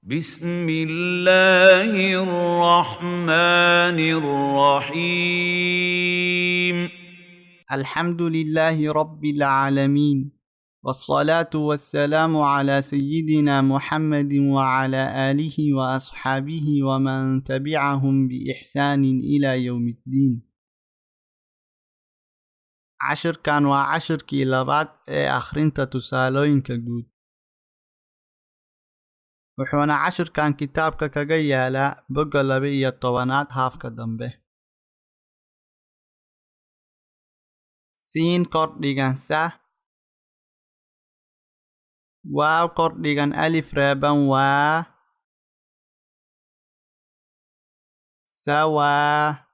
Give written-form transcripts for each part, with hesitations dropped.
بسم الله الرحمن الرحيم الحمد لله رب العالمين، والصلاة والسلام على سيدنا محمد وعلى آله وأصحابه ومن تبعهم بإحسان إلى يوم الدين. عشر كان وعشر كيلابات آخرين تسالوين كجود. وحونا عشر كان كتابك كجيالا بقى لبي الطوانات هافك دنبه. سين كورديغان سا واو كورديغان ألف رابان وا سوا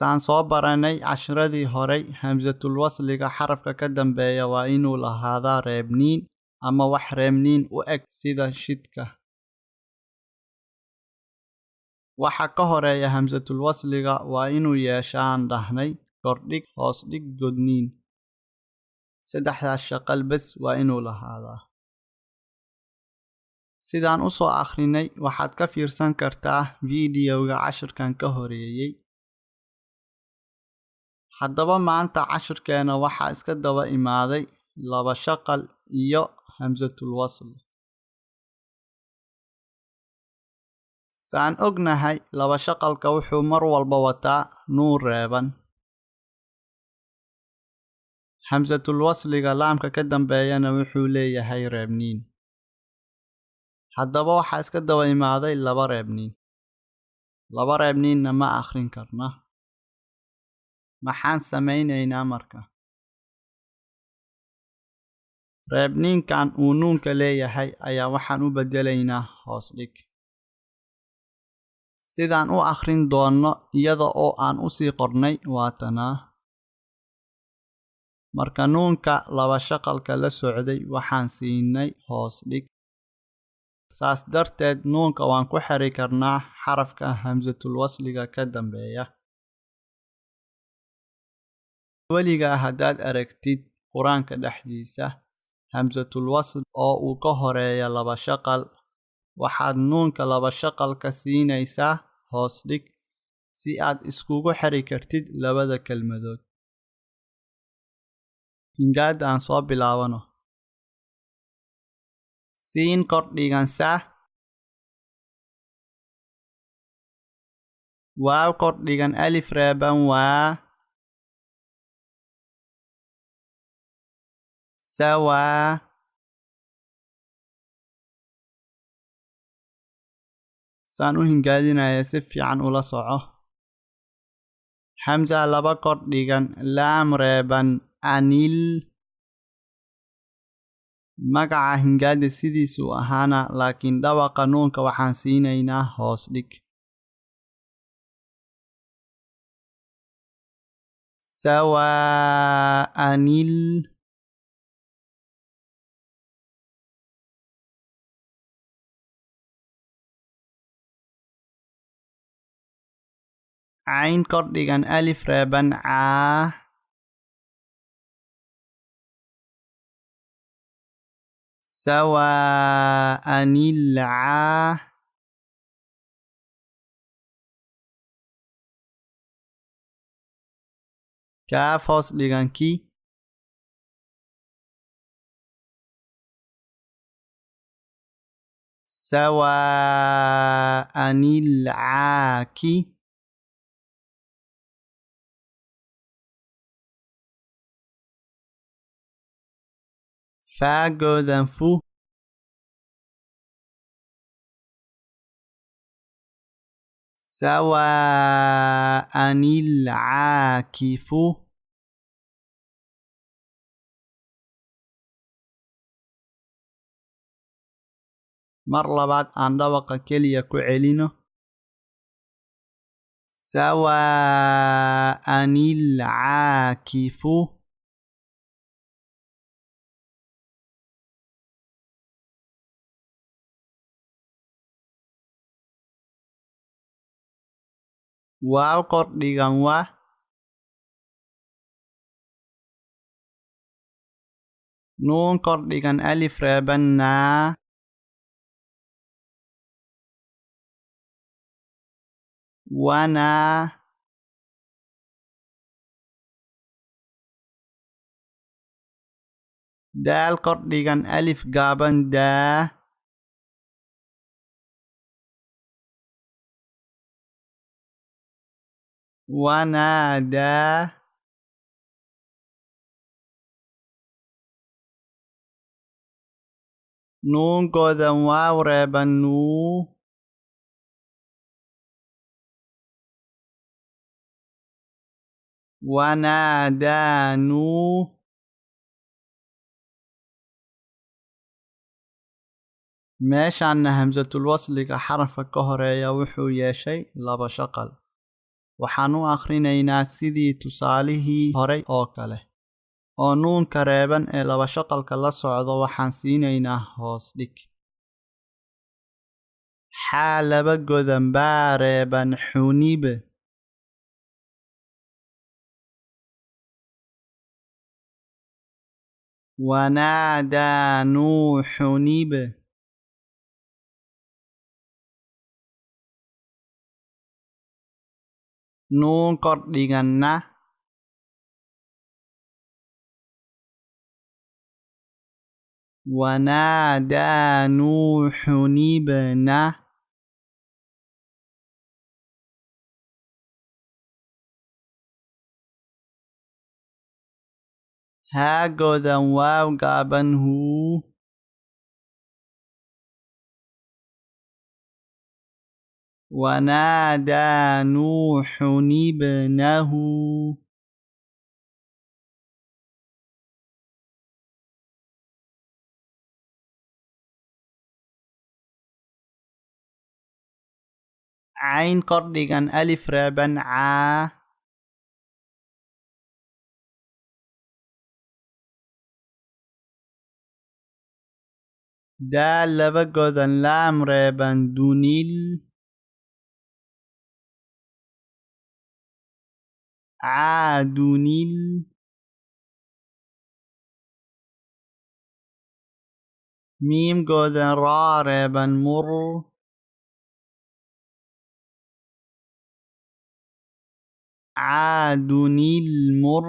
saan soo baranay casharadii horay hamsatul wasliga xarafka ka dambeeya waa inuu lahaadaa reebniin ama wax reebniin u eg sida shidka. waxa ka horeeya hamsatul wasliga waa inuu yeeshaan dhahnay kordhig hoos dhig godniin. saddexdaas shaqal bes waa inuu lahaadaa. sidaan u soo akhrinay waxaad ka fiirsan kartaa fiidiyowga cashirkan ka horeeyay. haddaba maanta cashirkeena waxaa iska daba imaaday laba shaqal iyo hamsatul wasl. saan ognahay laba shaqalka wuxuu mar walba wataa nuun reeban. hamsatul wasliga laamka ka dambeeyana wuxuu leeyahay reebniin. haddaba waxaa iska daba imaaday laba reebniin. laba reebniinna ma akhrin karna. maxaan samaynaynaa marka? reebniinkan uu nuunka leeyahay ayaa waxaan u bedelaynaa hoos dhig. sidaan u akhrin doonno iyada oo aan u sii qornay waa tanaa. marka nuunka laba shaqalka la socday waxaan siinay hoos dhig. saas darteed nuunka waan ku xiri karnaa xarafka hamsatul wasliga ka dambeeya. weligaa haddaad aragtid qur-aanka dhexdiisa hamsatul wasl oo uu ka horeeya laba shaqal, waxaad nuunka laba shaqalka siinaysaa hoos dhig si aad iskugu xiri kartid labada kelmadood. hingaada aan soo bilaabano. siin kordhigan sa waaw kordhigan alif reeban waa sawaa saan u hingaadinaya si fiican ula soco. hamza laba kordhigan laam reeban anil. magaca hingaada sidiisuu ahaana laakiin dhawaqa nuunka waxaan siinaynaa hoos dhig. sawaa anil. cayn kordhigan alif reeban caa. sawaa anil caa. kaaf hoos dhigan ki. sawaa anil caaki. faagoodan fu. sawaa anil caakifu. mar labaad aan dhawaqa keliya ku celino. sawaa anil caakifu. waaw kordhigan wa. nuun kordhigan alif reeban naa wanaa daal kordhigan alif gaaban daa wanaadaa nuun godan waaw reeban nuu wanaadaanuu meeshaanna hamsatul wasliga xarafka ka horeeya wuxuu yeeshay laba shaqal waxaan u akhrinaynaa sidii tusaalihii horay oo kale oo nuunka reeban ee laba shaqalka la socdo waxaan siinaynaa hoos dhig xaa laba godan baa reeban xunibe wanaadaa xunibe nuun kordhiganna wanaadaa xunibna haa godan waaw gaaban huu wanaadaa xunibnahu cayn kordhigan alif reeban caa daal laba godan laam reeban dunil caadunil miim godan raa reeban mur caadunil mur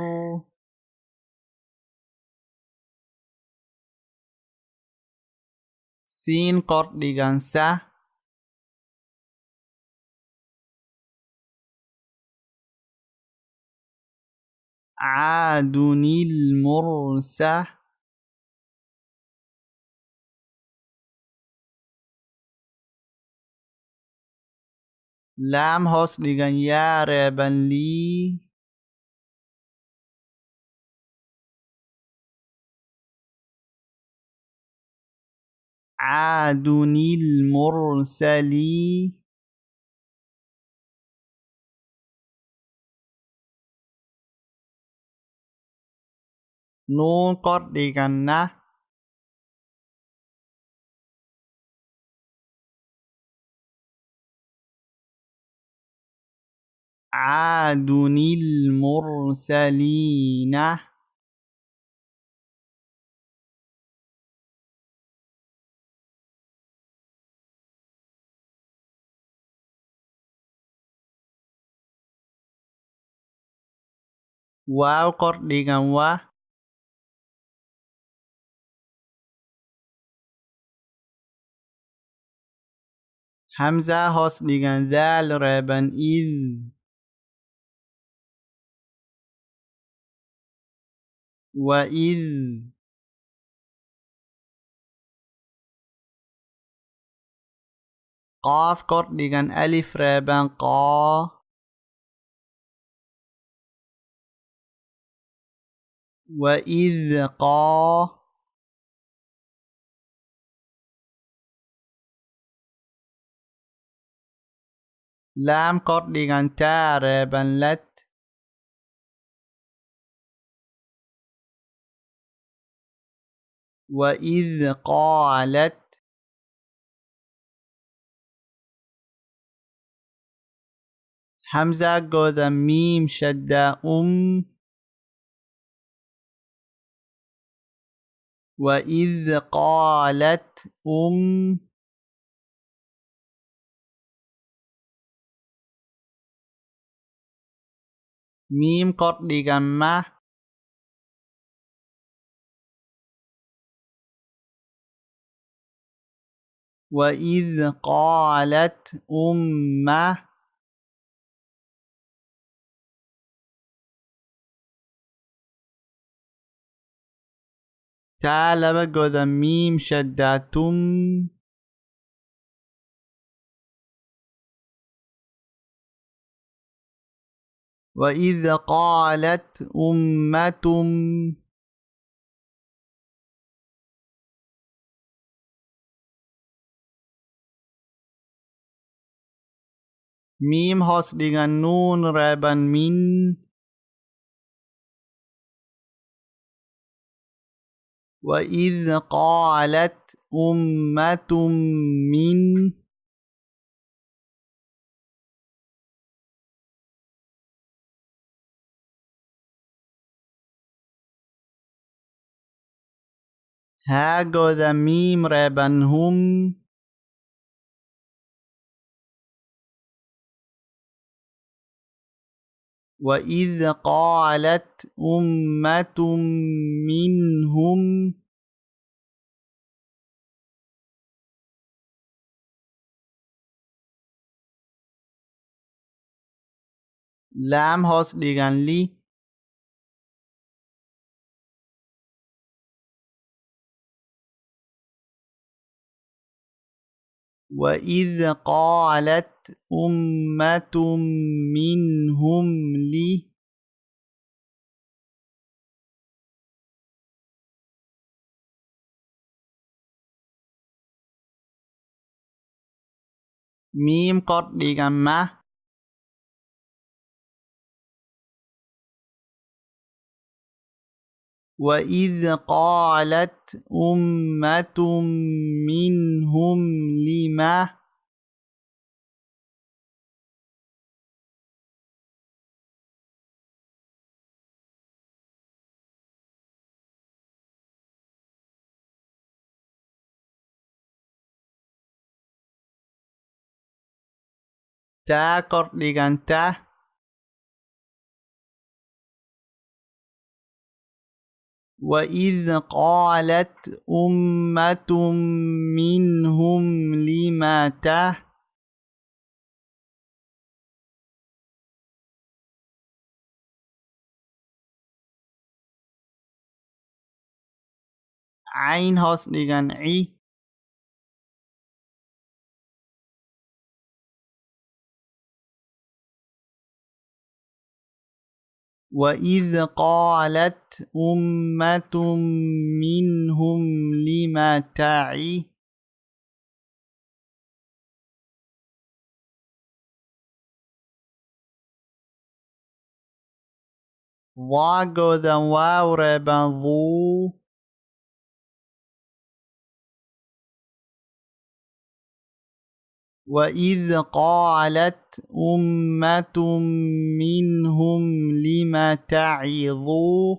siin kordhigan sa caadunil mursa laam hoos dhigan yaa reeban lii caadunil mursalii nuun kordhiganna caadunil mursaliina waaw kordhigan wa hamza hoos dhigan daal reeban id waid qaaf kordhigan alif reeban qaa waid qaa laam kordhigan taa reeban lat waid qaalat hamza godan miim shadda وإذ قالت ميم قرد جمع وإذ قالت تعالى بقى ميم شداتم وإذ قالت أمة ميم هاس نون رابن من وإذ قالت أمة من هاجذ ميم رابن هم وإذ قالت أمة منهم لام هاس لي وإذ قالت أمة منهم لي ميم قد جمع وإذ قالت أمة منهم لم تا قد تا وإذ قالت أمة منهم لم عين هاس عي وإذ قالت أمة منهم لم تعي ضاغذ واو ربا ضو وإذ قالت أمة منهم لم تعظوا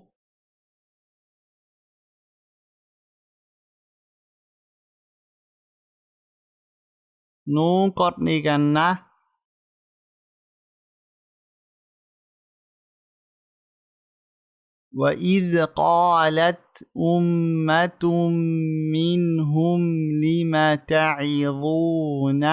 نون قد نجنة وإذ قالت أمة منهم لم تعظون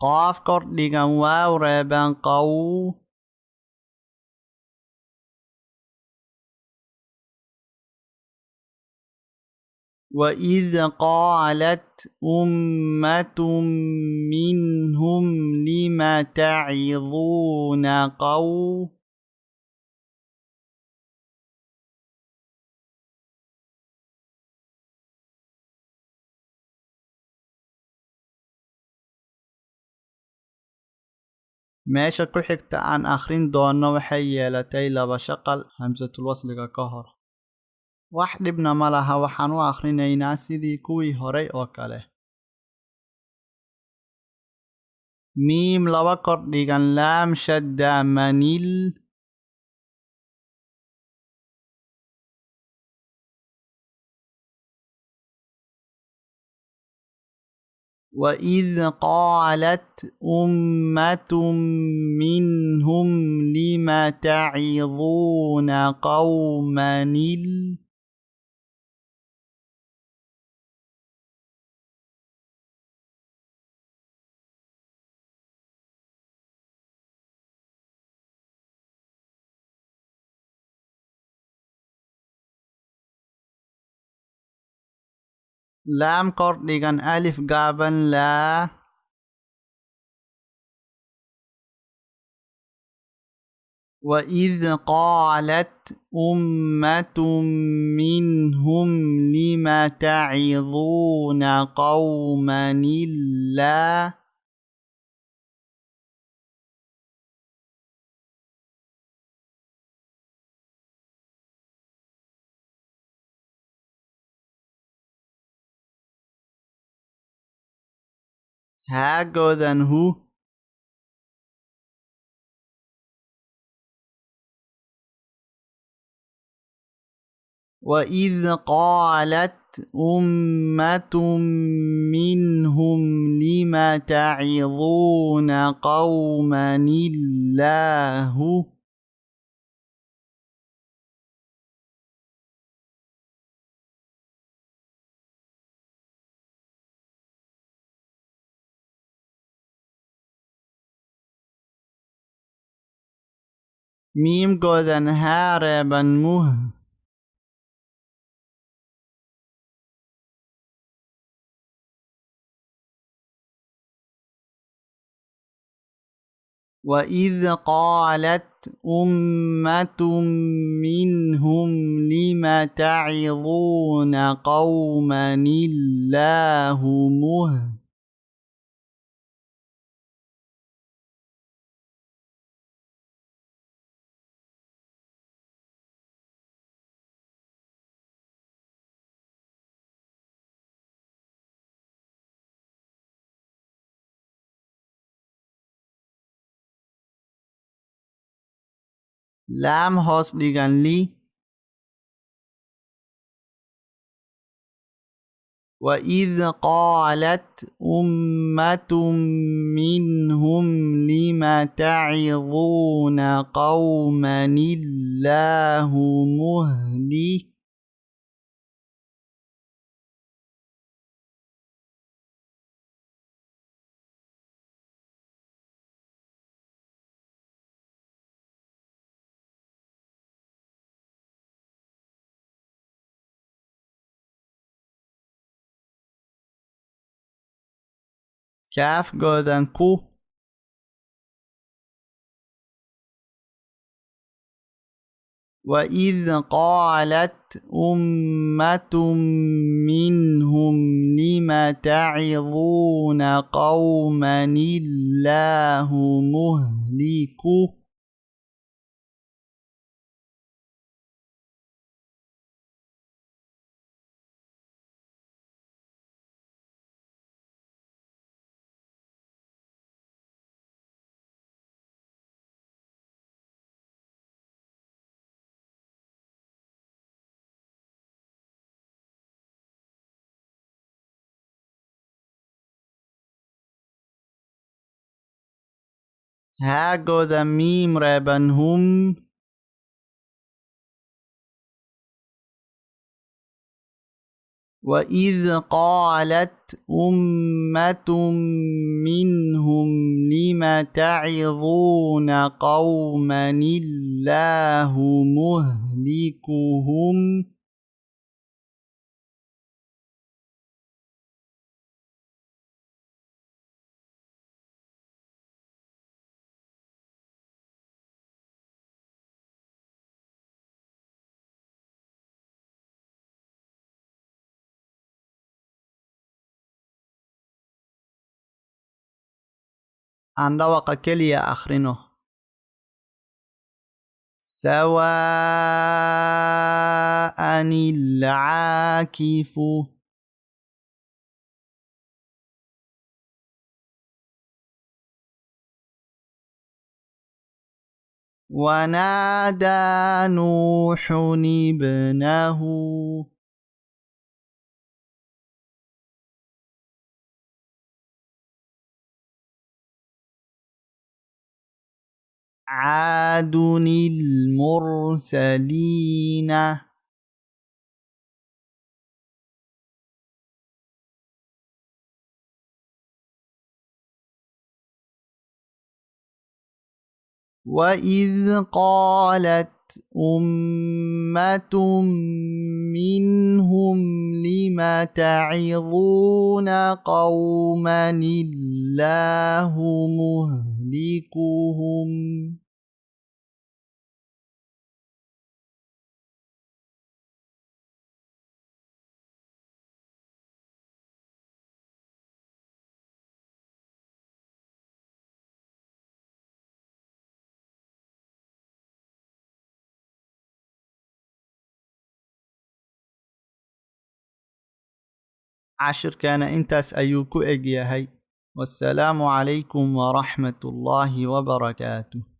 قاف قد نجن واو ربان قو وإذ قالت أمة منهم لم تعظون قو meesha ku xigta aan akhrin doono waxay yeelatay laba shaqal hamsatul wasliga ka hor wax dhibna ma laha, waxaan u akhrinaynaa sidii kuwii horay oo kale. miim laba kordhigan laam shadda manil. وإذ قالت أمة منهم لم تعظون قوما لام kordhigan alif gaaban laa. وإذ قالت أمة منهم لم تعظون قوما الله. ها godan hu. وإذ قالت أمة منهم لم تعظون قوما الله. ميم godan haa reeban muh. وإذ قالت أمة منهم لم تعظون قوما الله مهلكهم. لام hoos dhigan li. وإذ قالت أمة منهم لم تعظون قوما الله مهلكهم. كاف godan ku. وإذ قالت أمة منهم لم تعظون قوما الله مهلكهم. ها godan miim reeban hum. وإذ قالت أمة منهم لم تعظون قوما الله مهلكهم. aan dhawaqa keliya akhrino. سواء العاكف ونادى نوح ابنه عاد المرسلين وإذ قالت أمة منهم لم تعظون قوما الله مهلكهم cashirkeena intaas ayuu ku eg yahay. Wassalaamu calaykum waraxmatullaahi wabarakaatuh.